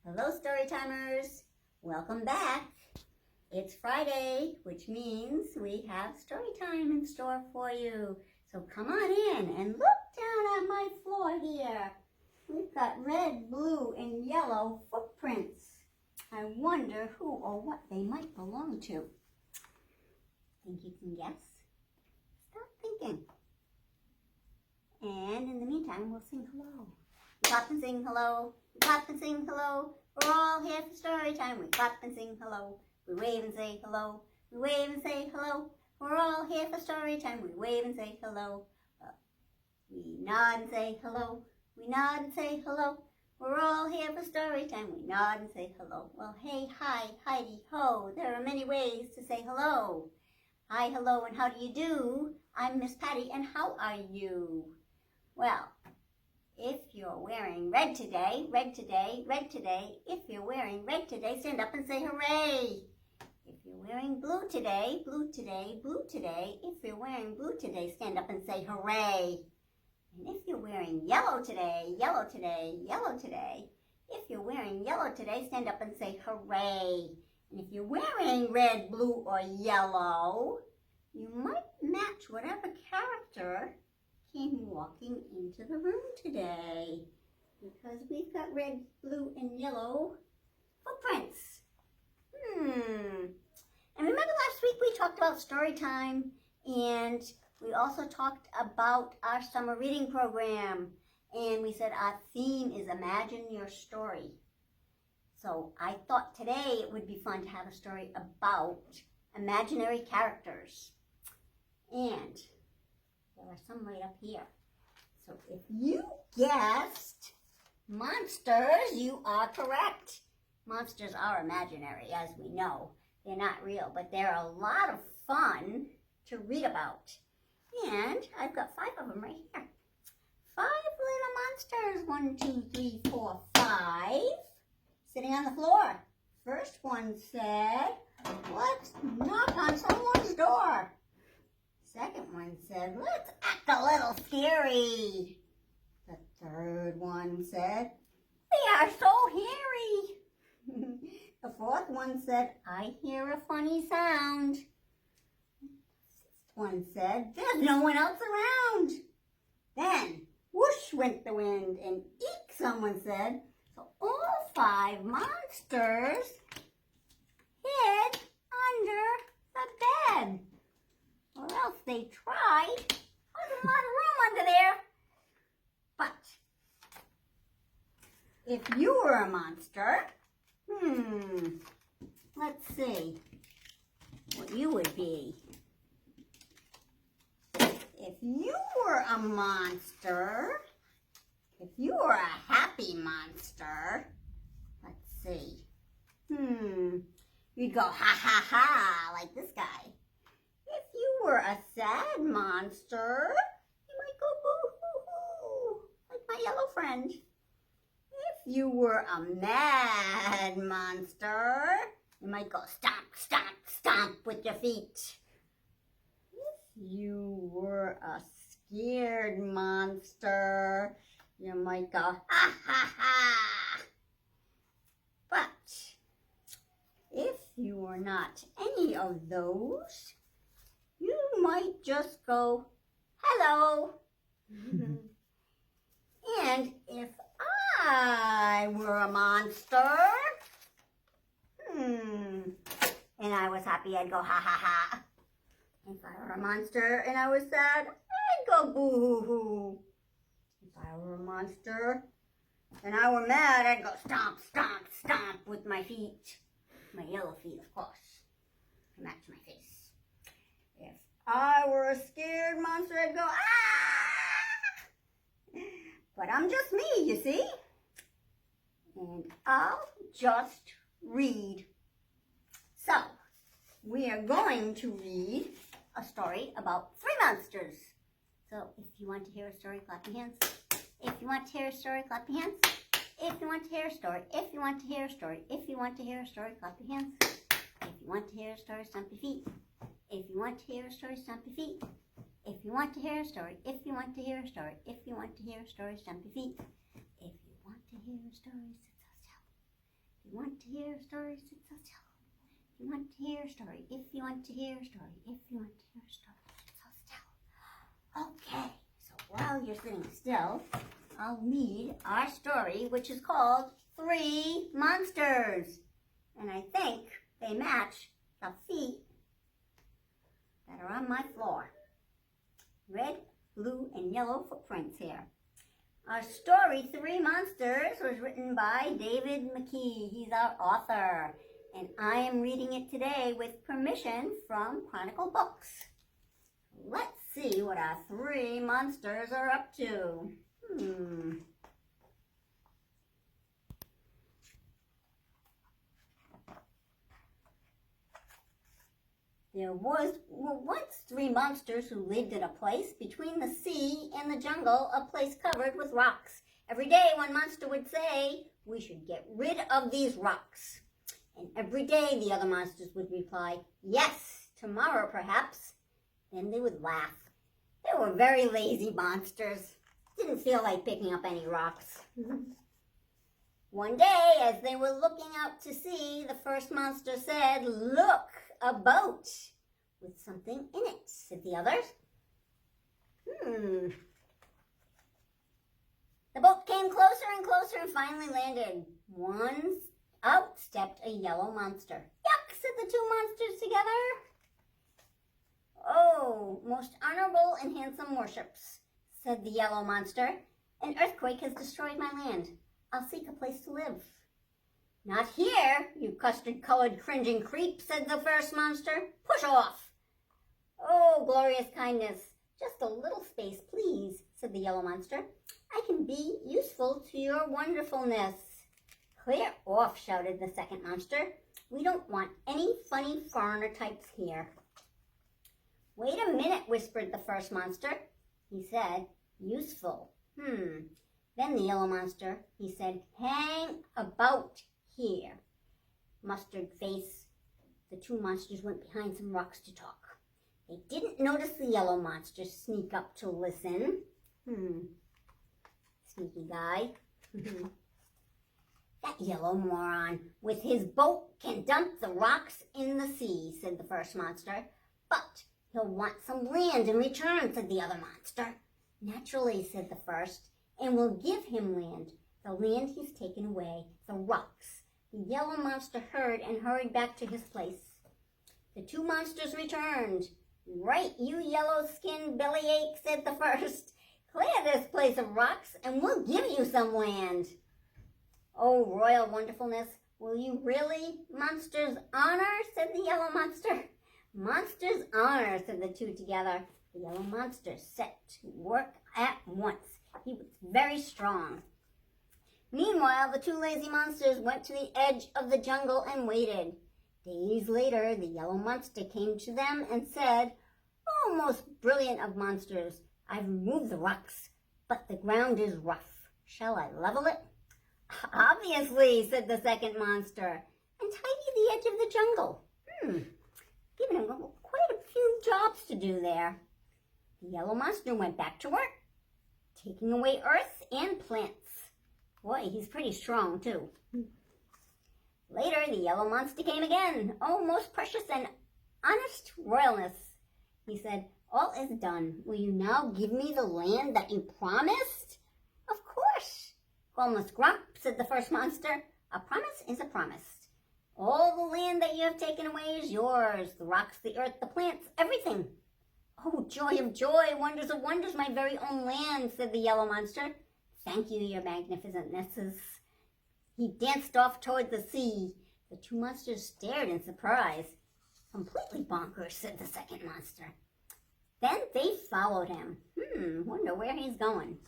Hello, Storytimers. Welcome back. It's Friday, which means we have story time in store for you. So come on in and look down at my floor here. We've got red, blue, and yellow footprints. I wonder who or what they might belong to. Think you can guess? Stop thinking. And in the meantime, we'll sing hello. We clap and sing hello. We clap and sing hello. We're all here for story time. We clap and sing hello. We wave and say hello. We wave and say hello. We're all here for story time. We wave and say hello. We nod and say hello. We nod and say hello. We're all here for story time. We nod and say hello. Well, hey, hi, Heidi, ho. There are many ways to say hello. Hi, hello, and how do you do? I'm Miss Patty, and how are you? Well, if you're wearing red today, if you're wearing red today, stand up and say hooray. If you're wearing blue today, if you're wearing blue today, stand up and say hooray. And if you're wearing yellow today, if you're wearing yellow today, stand up and say hooray. And if you're wearing red, blue, or yellow, you might match whatever character came walking into the room today, because we've got red, blue, and yellow footprints. And remember last week we talked about story time, and we also talked about our summer reading program, and we said our theme is Imagine Your Story. So I thought today it would be fun to have a story about imaginary characters. And there are some right up here. So if you guessed monsters, you are correct. Monsters are imaginary, as we know. They're not real, but they're a lot of fun to read about. And I've got 5 of them right here. 5 little monsters. 1, 2, 3, 4, 5. Sitting on the floor. First one said, let's knock on someone's door. Second one said, let's act a little scary. The third one said, we are so hairy. The fourth one said, I hear a funny sound. The sixth one said, there's no one else around. Then, whoosh went the wind, and eek, someone said. So all 5 monsters hid under the bed. Or else they tried. There's a lot of room under there. But if you were a monster, let's see what you would be. If you were a monster, if you were a happy monster, let's see. You'd go ha ha ha like this guy. If you were a sad monster, you might go boo hoo hoo, like my yellow friend. If you were a mad monster, you might go stomp, stomp, stomp with your feet. If you were a scared monster, you might go ha ha ha. But if you were not any of those, you might just go, hello. And if I were a monster, and I was happy, I'd go, ha ha ha. If I were a monster and I was sad, I'd go, boo hoo hoo. If I were a monster and I were mad, I'd go, stomp, stomp, stomp with my feet. My yellow feet, of course, to match my face. If I were a scared monster, I'd go, ah! But I'm just me, you see? And I'll just read. So, we are going to read a story about 3 monsters. So, if you want to hear a story, clap your hands. If you want to hear a story, clap your hands. If you want to hear a story, if you want to hear a story, if you want to hear a story, clap your hands. If you want to hear a story, stomp your feet. If you want to hear a story, stomp your feet. If you want to hear a story, if you want to hear a story, if you want to hear a story, stomp your feet. If you want to hear a story, sit so still. want to hear a story, sit so still. If you want to hear a story, if you want to hear a story, if you want to hear a story, sit so still. Okay, so while you're sitting still, I'll read our story, which is called 3 Monsters. And I think they match the feet that are on my floor. Red, blue, and yellow footprints here. Our story, 3 Monsters, was written by David McKee. He's our author. And I am reading it today with permission from Chronicle Books. Let's see what our 3 monsters are up to. There were once 3 monsters who lived in a place between the sea and the jungle, a place covered with rocks. Every day one monster would say, "We should get rid of these rocks." And every day the other monsters would reply, "Yes, tomorrow perhaps." Then they would laugh. They were very lazy monsters. Didn't feel like picking up any rocks. One day, as they were looking out to sea, the first monster said, "Look, a boat with something in it," said the others. The boat came closer and closer and finally landed. Out stepped a yellow monster. "Yuck," said the 2 monsters together. "Oh, most honorable and handsome worships," said the yellow monster. "An earthquake has destroyed my land. I'll seek a place to live." "Not here, you custard-colored cringing creep," said the first monster. "Push off." "Oh, glorious kindness, just a little space, please," said the yellow monster. "I can be useful to your wonderfulness." "Clear off," shouted the second monster. "We don't want any funny foreigner types here." "Wait a minute," whispered the first monster. He said, "Useful. Then the yellow monster, he said, "Hang about here." Mustard face, the 2 monsters went behind some rocks to talk. They didn't notice the yellow monster sneak up to listen. Sneaky guy. "That yellow moron with his boat can dump the rocks in the sea," said the first monster. "But he'll want some land in return," said the other monster. "Naturally," said the first, "and we'll give him land. The land he's taken away, the rocks." The yellow monster heard and hurried back to his place. The 2 monsters returned. "Right, you yellow-skinned bellyache," said the first. "Clear this place of rocks and we'll give you some land." "Oh, royal wonderfulness, will you really? Monster's honor," said the yellow monster. "Monster's honor," said the 2 together. The yellow monster set to work at once. He was very strong. Meanwhile, the 2 lazy monsters went to the edge of the jungle and waited. Days later, the yellow monster came to them and said, "Oh, most brilliant of monsters, I've removed the rocks, but the ground is rough. Shall I level it?" "Obviously," said the second monster, "and tidy the edge of the jungle." Giving him quite a few jobs to do there. The yellow monster went back to work, taking away earth and plants. Boy, he's pretty strong, too. Later, the yellow monster came again. "Oh, most precious and honest royalness," he said, "all is done. Will you now give me the land that you promised?" "Of course." "Almost grump," said the first monster. "A promise is a promise. All the land that you have taken away is yours. The rocks, the earth, the plants, everything." "Oh, joy of joy, wonders of wonders, my very own land," said the yellow monster. "Thank you, your magnificentnesses." He danced off toward the sea. The 2 monsters stared in surprise. "Completely bonkers," said the second monster. Then they followed him. Wonder where he's going.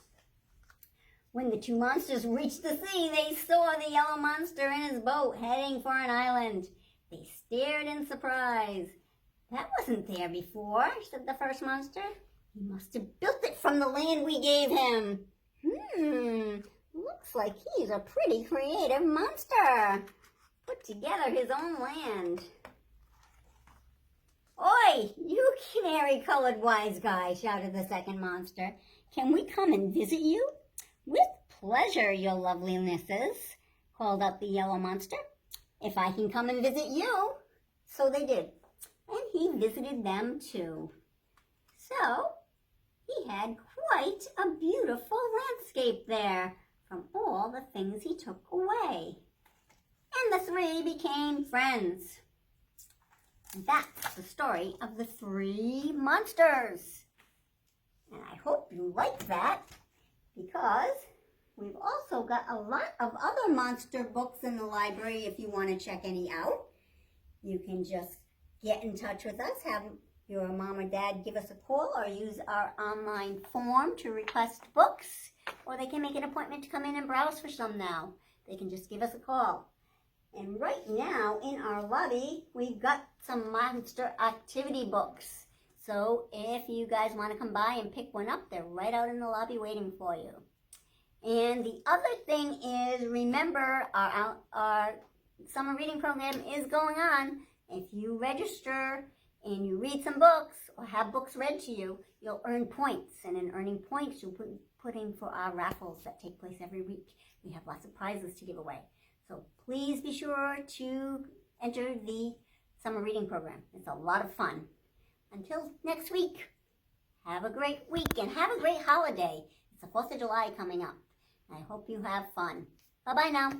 When the 2 monsters reached the sea, they saw the yellow monster in his boat heading for an island. They stared in surprise. "That wasn't there before," said the first monster. "He must have built it from the land we gave him." Looks like he's a pretty creative monster. Put together his own land. "Oi, you canary-colored wise guy," shouted the second monster. "Can we come and visit you?" "With pleasure, your lovelinesses," called out the yellow monster. if I can come and visit you. So they did. And he visited them too. So he had quite a beautiful landscape there from all the things he took away. And the three became friends. And that's the story of the three monsters. And I hope you like that, because we've also got a lot of other monster books in the library if you want to check any out. You can just get in touch with us, have your mom or dad give us a call, or use our online form to request books, or they can make an appointment to come in and browse for some now. They can just give us a call. And right now in our lobby, we've got some monster activity books. So if you guys want to come by and pick one up, they're right out in the lobby waiting for you. And the other thing is, remember, our summer reading program is going on. If you register and you read some books or have books read to you, you'll earn points. And in earning points, you'll put in for our raffles that take place every week. We have lots of prizes to give away. So please be sure to enter the summer reading program. It's a lot of fun. Until next week, have a great week and have a great holiday. It's the 4th of July coming up. I hope you have fun. Bye-bye now.